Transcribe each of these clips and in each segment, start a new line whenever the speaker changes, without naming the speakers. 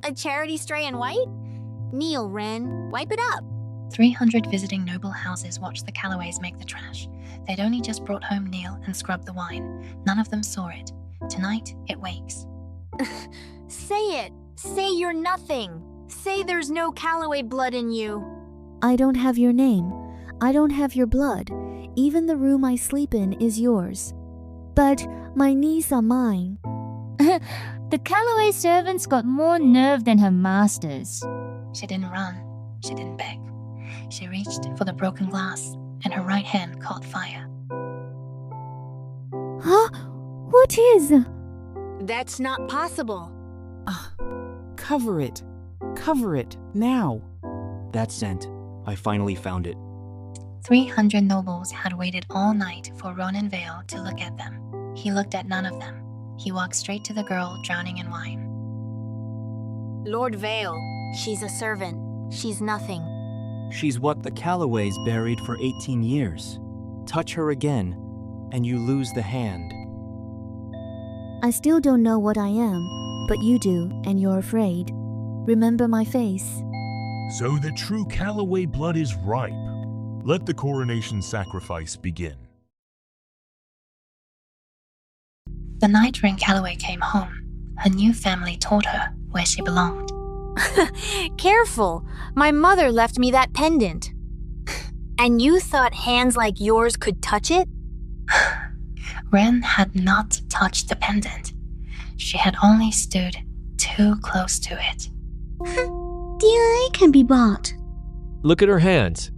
A charity stray in white? Kneel, Wren. Wipe it up.
300 visiting noble houses watched the Calloways make the trash. They'd only just brought home Neil and scrubbed the wine. None of them saw it. Tonight, it wakes.
Say it. Say you're nothing. Say there's no Calloway blood in you.
I don't have your name. I don't have your blood. Even the room I sleep in is yours. But my knees are mine.
The Calloway servants got more nerve than her masters.
She didn't run. She didn't beg. She reached for the broken glass, and her right hand caught fire.
Huh? What is?
That's not possible.
Cover it. Cover it, now.
That scent. I finally found it.
300 nobles had waited all night for Ronan Vale to look at them. He looked at none of them. He walked straight to the girl drowning in wine.
Lord Vale, she's a servant. She's nothing.
She's what the Calloways buried for 18 years. Touch her again, and you lose the hand.
I still don't know what I am, but you do, and you're afraid. Remember my face.
So the true Calloway blood is ripe. Let the coronation sacrifice begin.
The night Wren Calloway came home, her new family told her where she belonged.
Careful. My mother left me that pendant. And you thought hands like yours could touch it?
Wren had not touched the pendant. She had only stood too close to it.
DNA can be bought.
Look at her hands.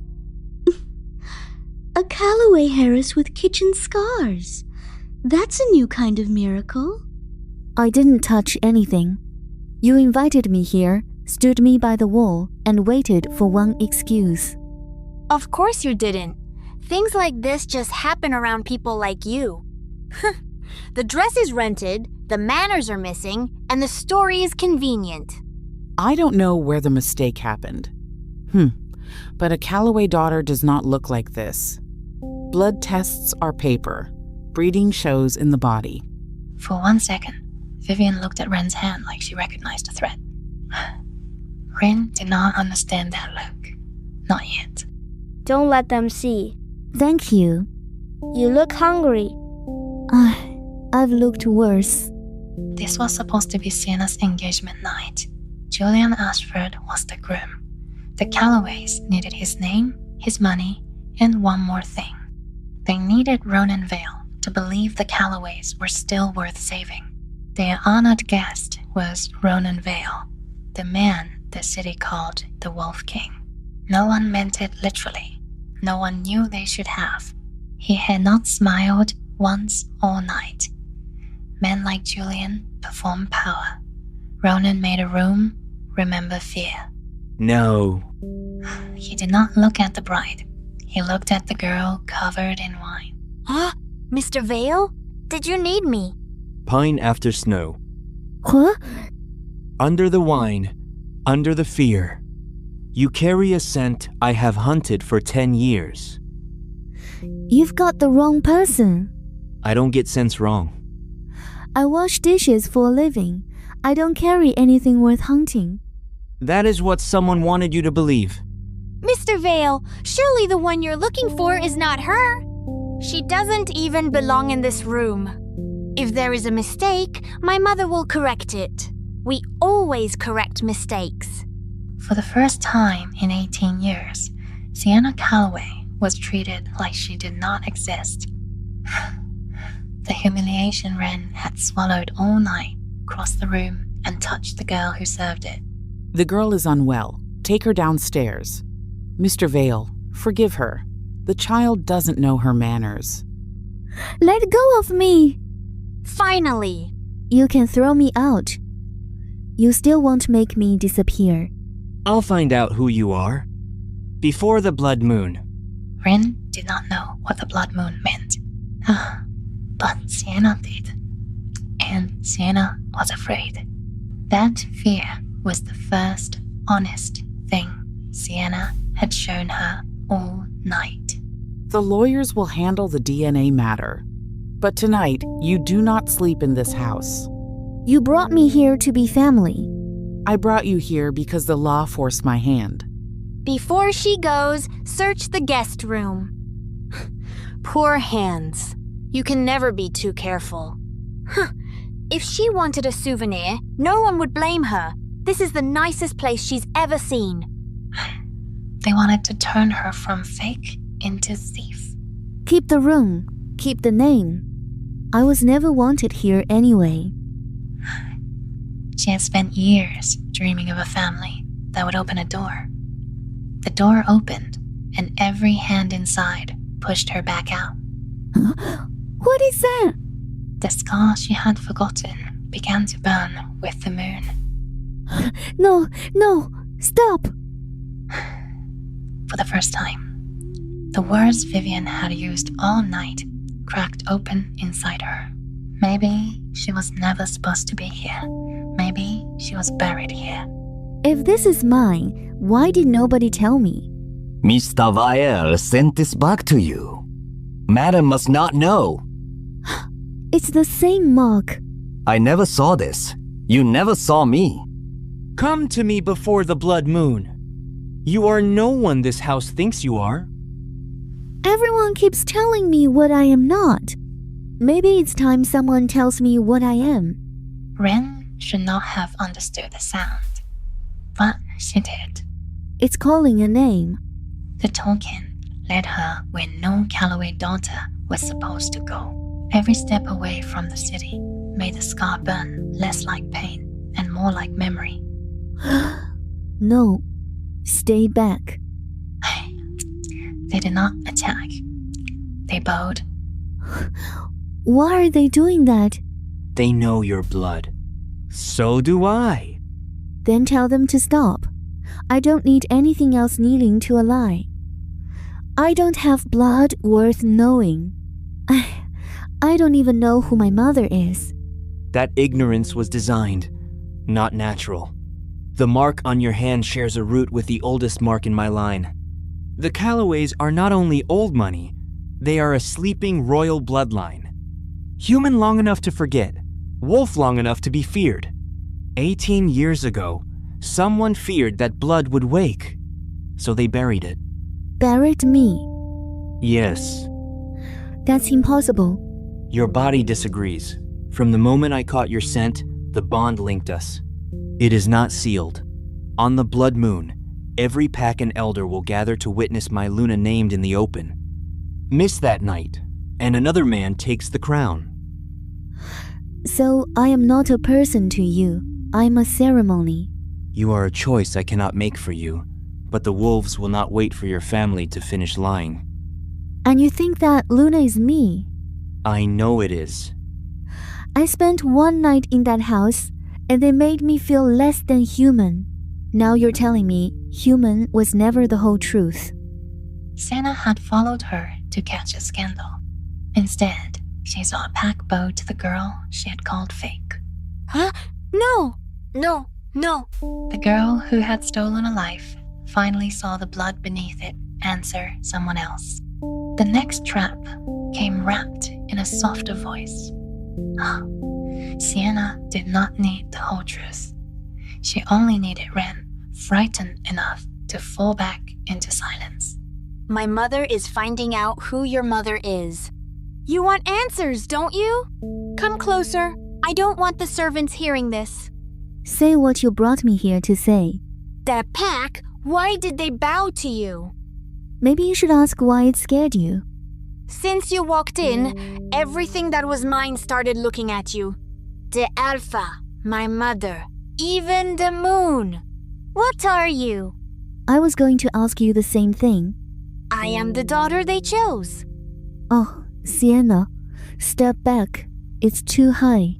A Calloway Heiress with kitchen scars. That's a new kind of miracle.
I didn't touch anything. You invited me here, stood me by the wall, and waited for one excuse.
Of course you didn't. Things like this just happen around people like you. The dress is rented, the manners are missing, and the story is convenient.
I don't know where the mistake happened. But a Calloway daughter does not look like this. Blood tests are paper. Breeding shows in the body.
For 1 second, Vivian looked at Wren's hand like she recognized a threat. Wren did not understand that look. Not yet.
Don't let them see.
Thank you.
You look hungry.
I've looked worse.
This was supposed to be Sienna's engagement night. Julian Ashford was the groom. The Calloways needed his name, his money, and one more thing. They needed Ronan Vale to believe the Calloways were still worth saving. Their honored guest was Ronan Vale, the man the city called the Wolf King. No one meant it literally. No one knew they should have. He had not smiled once all night. Men like Julian perform power. Ronan made a room remember fear.
No.
He did not look at the bride. He looked at the girl covered in wine.
Huh? Mr. Vale? Did you need me?
Pine after snow.
Huh?
Under the wine, under the fear. You carry a scent I have hunted for 10 years.
You've got the wrong person.
I don't get scents wrong.
I wash dishes for a living. I don't carry anything worth hunting.
That is what someone wanted you to believe.
Mr. Vale, surely the one you're looking for is not her. She doesn't even belong in this room. If there is a mistake, my mother will correct it. We always correct mistakes.
For the first time in 18 years, Sienna Calloway was treated like she did not exist. The humiliation Wren had swallowed all night crossed the room and touched the girl who served it.
The girl is unwell. Take her downstairs. Mr. Vale, forgive her. The child doesn't know her manners.
Let go of me!
Finally!
You can throw me out. You still won't make me disappear.
I'll find out who you are. Before the blood moon.
Wren did not know what the blood moon meant. But Sienna did. And Sienna was afraid. That fear was the first honest thing Sienna had shown her all night.
The lawyers will handle the DNA matter. But tonight, you do not sleep in this house.
You brought me here to be family.
I brought you here because the law forced my hand.
Before she goes, search the guest room. Poor hands. You can never be too careful. If she wanted a souvenir, no one would blame her. This is the nicest place she's ever seen.
They wanted to turn her from fake into thief.
Keep the room. Keep the name. I was never wanted here anyway.
She had spent years dreaming of a family that would open a door. The door opened, and every hand inside pushed her back out.
What is that?
The scar she had forgotten began to burn with the moon.
No, stop!
For the first time, the words Vivian had used all night cracked open inside her. Maybe she was never supposed to be here. Maybe she was buried here.
If this is mine, why did nobody tell me?
Mr. Vial sent this back to you. Madam must not know.
It's the same mark.
I never saw this. You never saw me.
Come to me before the blood moon. You are no one this house thinks you are.
Everyone keeps telling me what I am not. Maybe it's time someone tells me what I am.
Wren should not have understood the sound, but she did.
It's calling a name.
The token led her where no Calloway daughter was supposed to go. Every step away from the city made the scar burn less like pain and more like memory.
No, stay back.
They did not attack. They bowed.
Why are they doing that?
They know your blood. So do I.
Then tell them to stop. I don't need anything else kneeling to a lie. I don't have blood worth knowing. I don't even know who my mother is.
That ignorance was designed, not natural. The mark on your hand shares a root with the oldest mark in my line. The Calloways are not only old money, they are a sleeping royal bloodline. Human long enough to forget, wolf long enough to be feared. 18 years ago, someone feared that blood would wake, so they buried it.
Buried me?
Yes.
That's impossible.
Your body disagrees. From the moment I caught your scent, the bond linked us. It is not sealed. On the blood moon, every pack and elder will gather to witness my Luna named in the open. Miss that night, and another man takes the crown.
So I am not a person to you. I am a ceremony.
You are a choice I cannot make for you, but the wolves will not wait for your family to finish lying.
And you think that Luna is me?
I know it is.
I spent one night in that house, and they made me feel less than human. Now you're telling me human was never the whole truth.
Sienna had followed her to catch a scandal. Instead, she saw a pack bow to the girl she had called fake.
Huh? No.
The girl who had stolen a life finally saw the blood beneath it answer someone else. The next trap came wrapped in a softer voice. Sienna did not need the whole truth. She only needed Wren frightened enough to fall back into silence.
My mother is finding out who your mother is. You want answers, don't you? Come closer. I don't want the servants hearing this.
Say what you brought me here to say.
That pack, why did they bow to you?
Maybe you should ask why it scared you.
Since you walked in, everything that was mine started looking at you. The Alpha, my mother, even the moon. What are you?
I was going to ask you the same thing.
I am the daughter they chose.
Oh, Sienna, step back. It's too high.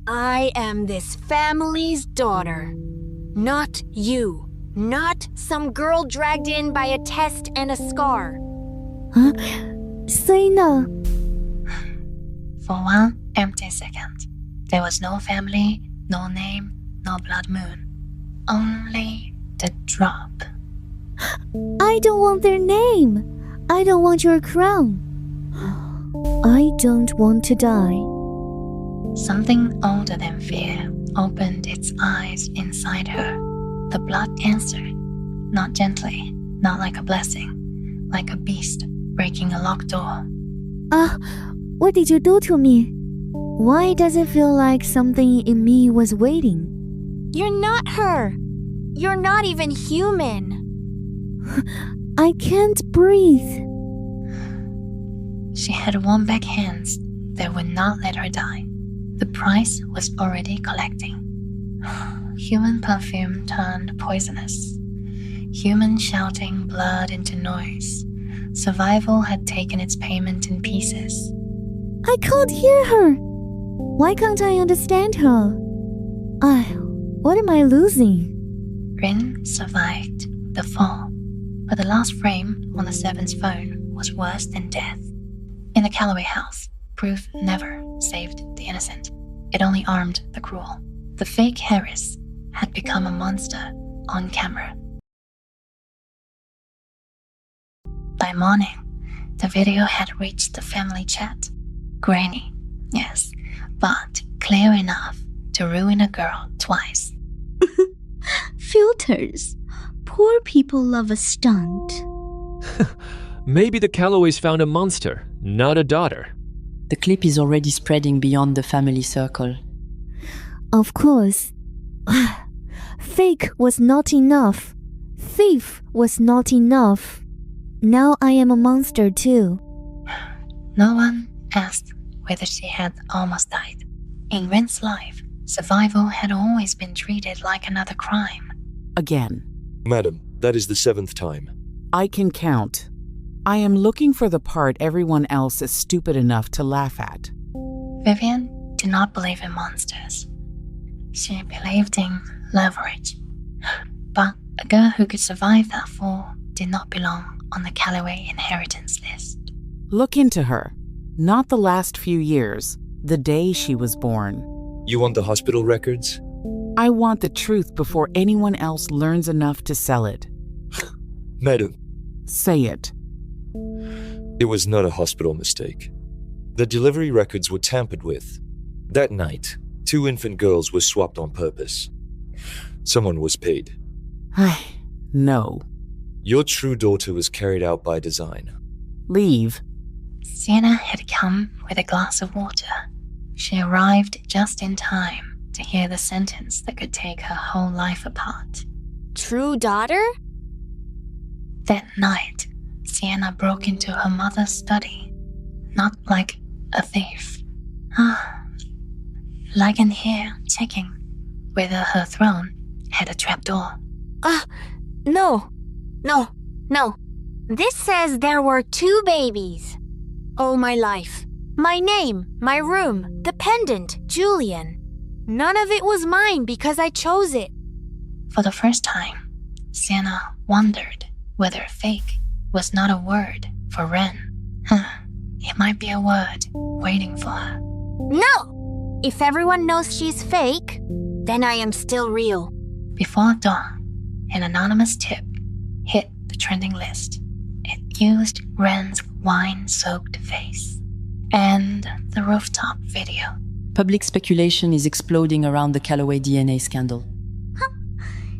I am this family's daughter. Not you. Not some girl dragged in by a test and a scar.
Huh? Sienna!
For one empty second, there was no family, no name, no blood moon. Only the drop.
I don't want their name. I don't want your crown. I don't want to die.
Something older than fear opened its eyes inside her. The blood answered, not gently, not like a blessing, like a beast breaking a locked door.
What did you do to me? Why does it feel like something in me was waiting?
You're not her. You're not even human.
I can't breathe.
She had won back hands that would not let her die. The price was already collecting. Human perfume turned poisonous. Human shouting blood into noise. Survival had taken its payment in pieces.
I can't hear her. Why can't I understand her? What am I losing?
Wren survived the fall, but the last frame on the servant's phone was worse than death. In the Calloway house, proof never saved the innocent. It only armed the cruel. The fake Heiress had become a monster on camera. By morning, the video had reached the family chat. Grainy, yes, but clear enough to ruin a girl twice.
Filters. Poor people love a stunt.
Maybe the Calloways found a monster, not a daughter.
The clip is already spreading beyond the family circle.
Of course. Fake was not enough. Thief was not enough. Now I am a monster too.
No one asked whether she had almost died. In Wren's life, survival had always been treated like another crime.
Again.
Madam, that is the 7th time.
I can count. I am looking for the part everyone else is stupid enough to laugh at.
Vivian did not believe in monsters. She believed in leverage. But a girl who could survive that fall did not belong on the Calloway inheritance list.
Look into her. Not the last few years, the day she was born.
You want the hospital records?
I want the truth before anyone else learns enough to sell it.
Madam.
Say it.
It was not a hospital mistake. The delivery records were tampered with. That night, 2 infant girls were swapped on purpose. Someone was paid.
No.
Your true daughter was carried out by design.
Leave.
Sienna had come with a glass of water. She arrived just in time to hear the sentence that could take her whole life apart.
True daughter?
That night, Sienna broke into her mother's study. Not like a thief. Like in here, checking whether her throne had a trapdoor.
No. This says there were 2 babies. All my life. My name, my room, the pendant, Julian. None of it was mine because I chose it.
For the first time, Sienna wondered whether fake was not a word for Wren. It might be a word waiting for her.
No! If everyone knows she's fake, then I am still real.
Before dawn, an anonymous tip hit the trending list. It used Wren's wine-soaked face and the rooftop video.
Public speculation is exploding around the Calloway DNA scandal.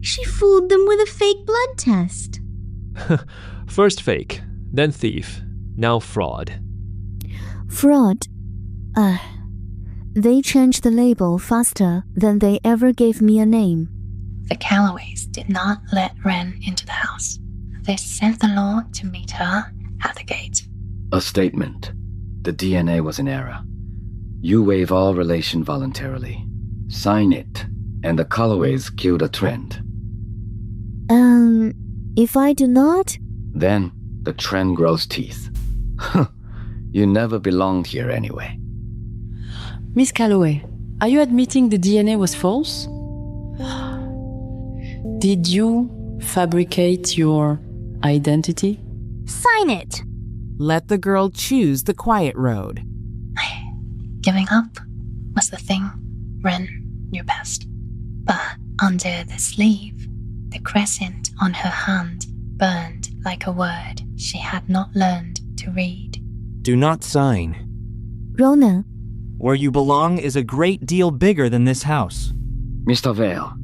She fooled them with a fake blood test.
First fake, then thief, now fraud.
Fraud? They changed the label faster than they ever gave me a name.
The Calloways did not let Wren into the house. They sent the law to meet her at the gate.
A statement. The DNA was in error. You waive all relation voluntarily. Sign it, and the Calloways kill the trend.
If I do not?
Then the trend grows teeth. You never belonged here anyway.
Miss Calloway, are you admitting the DNA was false? Did you fabricate your identity?
Sign it.
Let the girl choose the quiet road.
Giving up was the thing Wren knew best. But under the sleeve, the crescent on her hand burned like a word she had not learned to read.
Do not sign.
Rona.
Where you belong is a great deal bigger than this house.
Mr. Vale,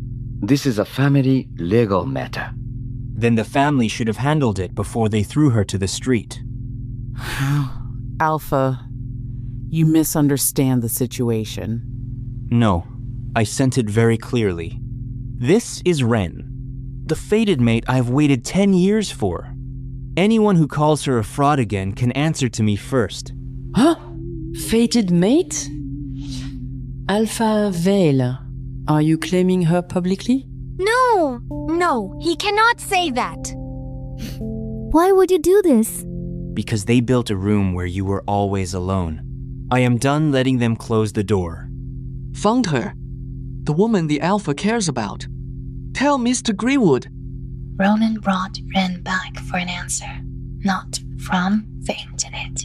this is a family legal matter.
Then the family should have handled it before they threw her to the street.
Alpha, you misunderstand the situation.
No, I sent it very clearly. This is Wren, the fated mate I've waited 10 years for. Anyone who calls her a fraud again can answer to me first.
Huh? Fated mate? Alpha Vale. Are you claiming her publicly?
No, he cannot say that.
Why would you do this?
Because they built a room where you were always alone. I am done letting them close the door.
Found her. The woman the Alpha cares about. Tell Mr. Greenwood.
Ronan brought Wren back for an answer, not from the internet,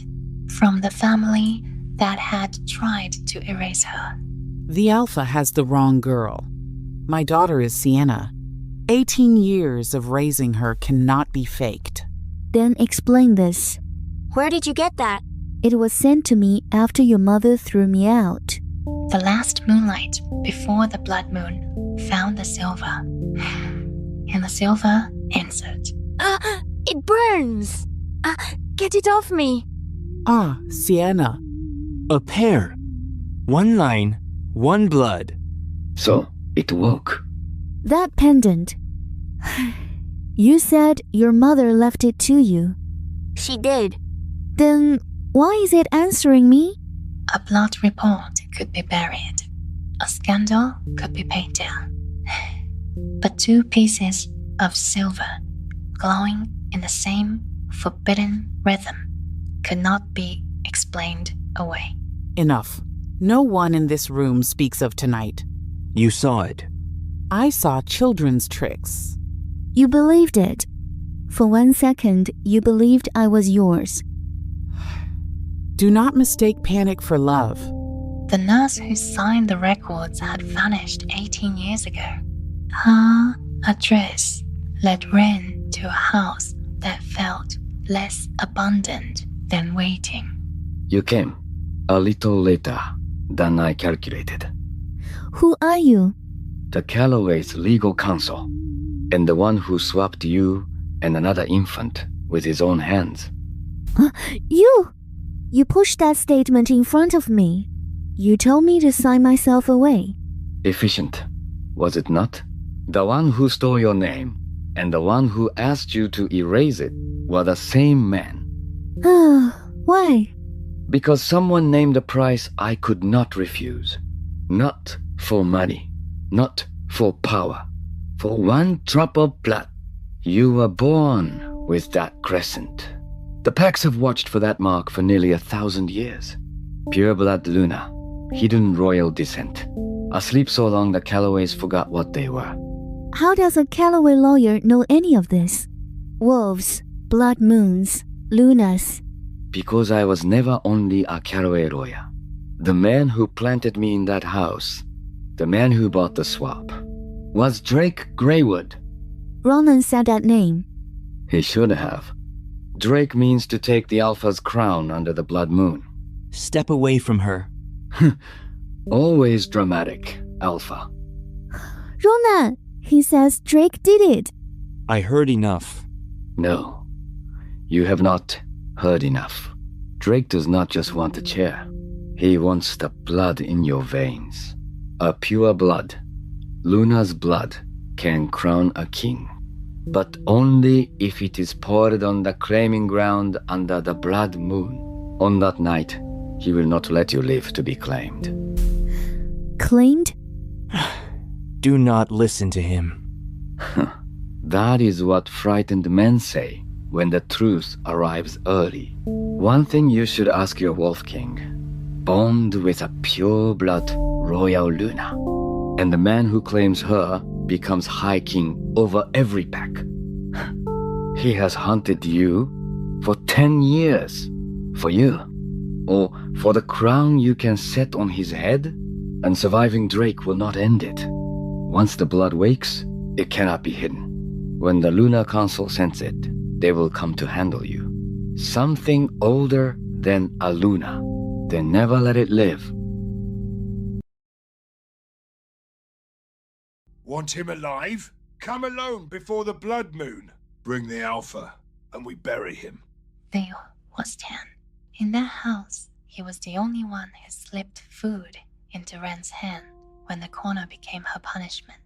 from the family that had tried to erase her.
The Alpha has the wrong girl. My daughter is Sienna. 18 years of raising her cannot be faked.
Then explain this.
Where did you get that?
It was sent to me after your mother threw me out.
The last moonlight before the blood moon found the silver. And the silver answered.
It burns. Get it off me.
Ah, Sienna.
A pair. One line, one blood.
So, it woke.
That pendant. You said your mother left it to you.
She did.
Then why is it answering me?
A blood report could be buried. A scandal could be paid down. But two pieces of silver, glowing in the same forbidden rhythm, could not be explained away.
Enough. No one in this room speaks of tonight.
You saw it.
I saw children's tricks.
You believed it. For 1 second, you believed I was yours.
Do not mistake panic for love.
The nurse who signed the records had vanished 18 years ago. Her address led Wren to a house that felt less abundant than waiting.
You came a little later than I calculated.
Who are you?
The Calloway's legal counsel, and the one who swapped you and another infant with his own hands.
You pushed that statement in front of me. You told me to sign myself away.
Efficient, was it not? The one who stole your name and the one who asked you to erase it were the same man.
Why?
Because someone named a price I could not refuse. Not for money, not for power, for one drop of blood. You were born with that crescent. The packs have watched for that mark for nearly 1,000 years. Pure blood Luna, hidden royal descent. Asleep so long the Calloways forgot what they were.
How does a Calloway lawyer know any of this? Wolves, blood moons, lunas.
Because I was never only a Calloway lawyer. The man who planted me in that house, the man who bought the swap, was Drake Greywood.
Ronan said that name.
He should have. Drake means to take the Alpha's crown under the blood moon.
Step away from her.
Always dramatic, Alpha.
Ronan, he says Drake did it.
I heard enough.
No, you have not heard enough. Drake does not just want a chair. He wants the blood in your veins. A pure blood. Luna's blood can crown a king. But only if it is poured on the claiming ground under the blood moon. On that night, he will not let you live to be claimed.
Claimed?
Do not listen to him.
That is what frightened men say when the truth arrives early. One thing you should ask your Wolf King. Bond with a pure blood Royal Luna. And the man who claims her becomes High King over every pack. He has hunted you for 10 years. For you. Or for the crown you can set on his head. And surviving Drake will not end it. Once the blood wakes, it cannot be hidden. When the Lunar Council sense it, they will come to handle you. Something older than a Luna. They never let it live.
Want him alive? Come alone before the blood moon. Bring the Alpha, and we bury him.
Theo was 10. In that house, he was the only one who slipped food into Wren's hand when the corner became her punishment.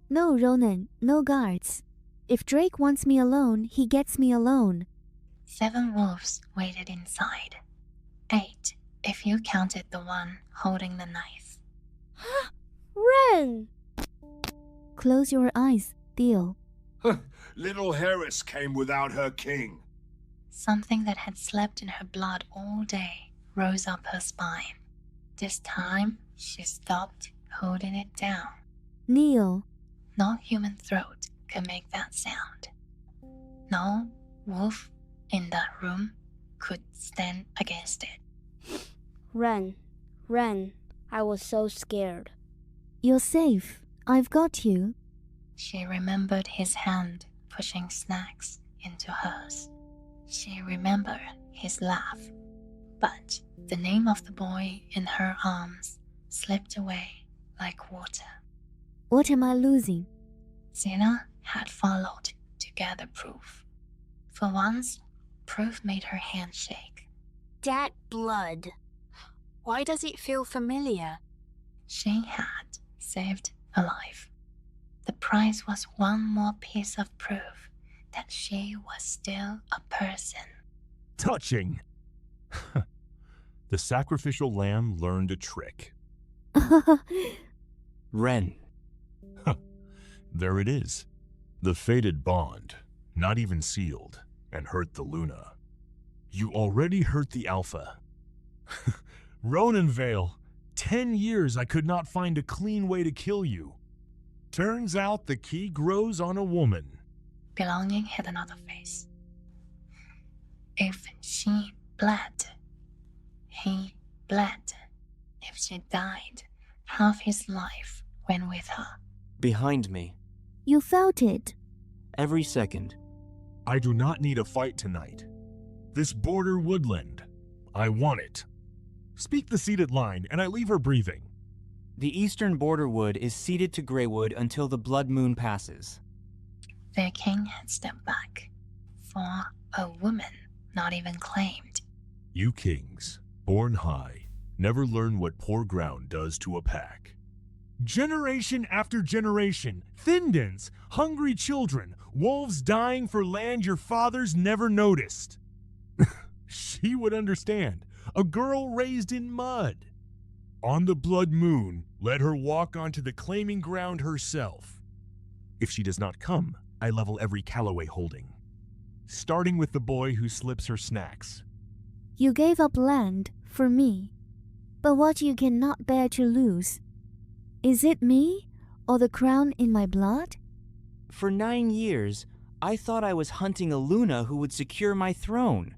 No, Ronan, no guards. If Drake wants me alone, he gets me alone.
7 wolves waited inside. 8, if you counted the one holding the knife.
Wren!
Close your eyes, Theo.
Little Heiress came without her king.
Something that had slept in her blood all day rose up her spine. This time, she stopped holding it down.
Kneel.
No human throat could make that sound. No wolf in that room could stand against it.
Wren, I was so scared.
You're safe. I've got you.
She remembered his hand pushing snacks into hers. She remembered his laugh. But the name of the boy in her arms slipped away like water.
What am I losing?
Sienna had followed to gather proof. For once, proof made her hand shake.
That blood. Why does it feel familiar?
She had saved a life. The prize was one more piece of proof that she was still a person.
Touching! The sacrificial lamb learned a trick.
Wren.
There it is. The fated bond, not even sealed, and hurt the Luna. You already hurt the Alpha. Ronan Vale, 10 years I could not find a clean way to kill you. Turns out the key grows on a woman.
Belonging had another face. If she bled, he bled. If she died, half his life went with her.
Behind me.
You felt it.
Every second.
I do not need a fight tonight. This border woodland, I want it. Speak the seated line, and I leave her breathing.
The eastern border wood is ceded to Greywood until the blood moon passes.
Their king had stepped back. For a woman not even claimed.
You kings, born high, never learn what poor ground does to a pack. Generation after generation, Thindans, hungry children, wolves dying for land your fathers never noticed. She would understand. A girl raised in mud. On the blood moon, let her walk onto the claiming ground herself. If she does not come, I level every Callaway holding. Starting with the boy who slips her snacks.
You gave up land for me. But what you cannot bear to lose. Is it me or the crown in my blood?
For 9 years, I thought I was hunting a Luna who would secure my throne.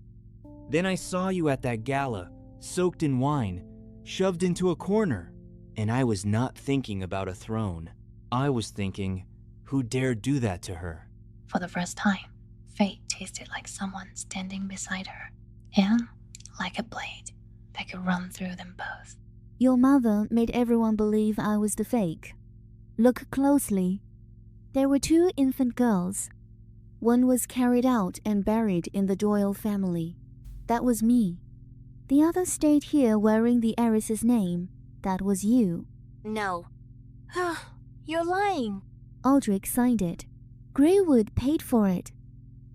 Then I saw you at that gala, soaked in wine, shoved into a corner, and I was not thinking about a throne. I was thinking, who dared do that to her?
For the first time, fate tasted like someone standing beside her, and like a blade that could run through them both.
Your mother made everyone believe I was the fake. Look closely. There were 2 infant girls. One was carried out and buried in the Doyle family. That was me. The other stayed here wearing the heiress's name. That was you.
No. You're lying.
Aldrich signed it. Greywood paid for it.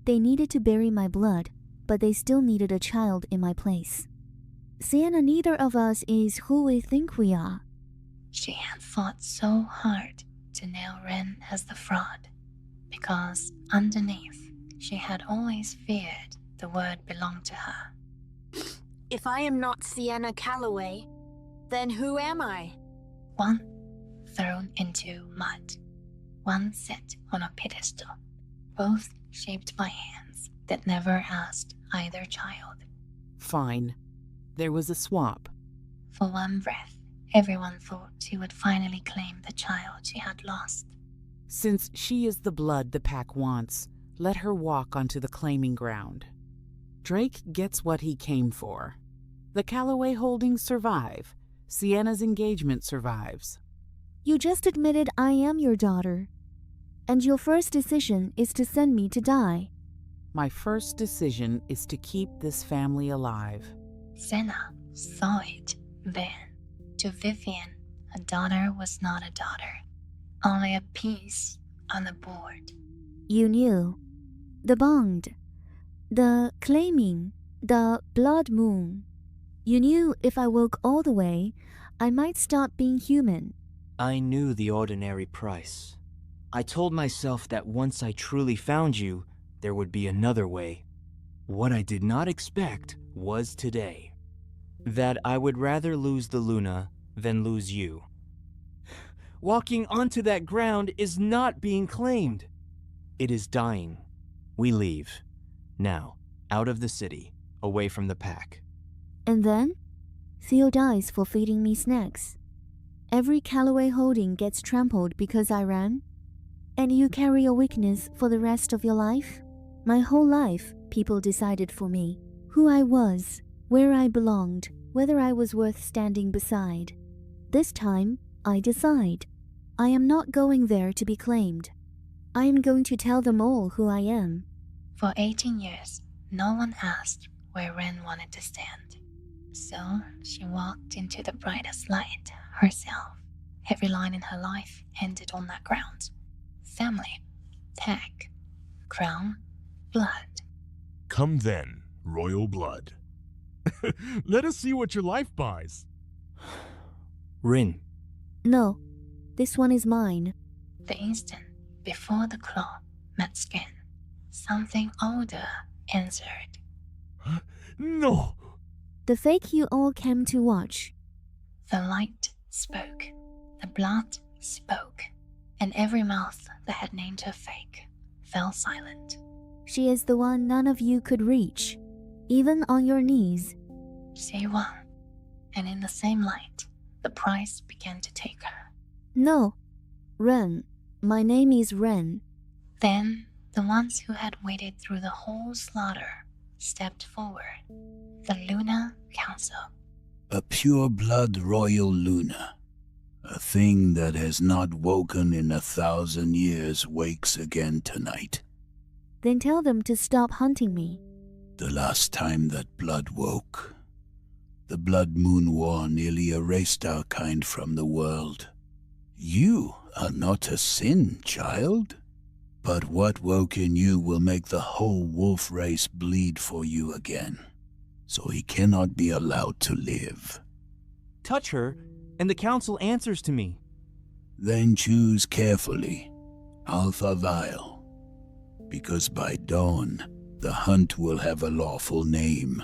They needed to bury my blood, but they still needed a child in my place. Sienna, neither of us is who we think we are.
She had fought so hard to nail Wren as the fraud, because underneath, she had always feared the word belonged to her.
If I am not Sienna Callaway, then who am I?
One thrown into mud, one set on a pedestal, both shaped by hands that never asked either child.
Fine. There was a swap.
For one breath, everyone thought she would finally claim the child she had lost.
Since she is the blood the pack wants, let her walk onto the claiming ground. Drake gets what he came for. The Callaway holdings survive. Sienna's engagement survives.
You just admitted I am your daughter. And your first decision is to send me to die.
My first decision is to keep this family alive.
Senna saw it then. To Vivian, a daughter was not a daughter, only a piece on the board.
You knew. The bond. The claiming. The blood moon. You knew if I woke all the way, I might stop being human.
I knew the ordinary price. I told myself that once I truly found you, there would be another way. What I did not expect was today. That I would rather lose the Luna than lose you. Walking onto that ground is not being claimed. It is dying. We leave. Now, out of the city, away from the pack.
And then? Theo dies for feeding me snacks. Every Calloway holding gets trampled because I ran. And you carry a weakness for the rest of your life? My whole life, people decided for me. Who I was, where I belonged, whether I was worth standing beside. This time, I decide. I am not going there to be claimed. I am going to tell them all who I am.
For 18 years, no one asked where Wren wanted to stand. So she walked into the brightest light herself. Every line in her life ended on that ground. Family, tag, crown, blood.
Come then, royal blood. Let us see what your life buys.
Wren.
No, this one is mine.
The instant before the claw met skin, something older answered.
No!
The fake you all came to watch.
The light spoke. The blood spoke. And every mouth that had named her fake fell silent.
She is the one none of you could reach, even on your knees.
She won. And in the same light, the price began to take her.
No. Wren. My name is Wren.
Then the ones who had waited through the whole slaughter stepped forward. The Luna Council.
A pure-blood royal Luna. A thing that has not woken in 1,000 years wakes again tonight.
Then tell them to stop hunting me.
The last time that blood woke, the Blood Moon War nearly erased our kind from the world. You are not a sin, child. But what woke in you will make the whole wolf race bleed for you again. So he cannot be allowed to live.
Touch her, and the council answers to me.
Then choose carefully, Alpha Vile. Because by dawn, the hunt will have a lawful name.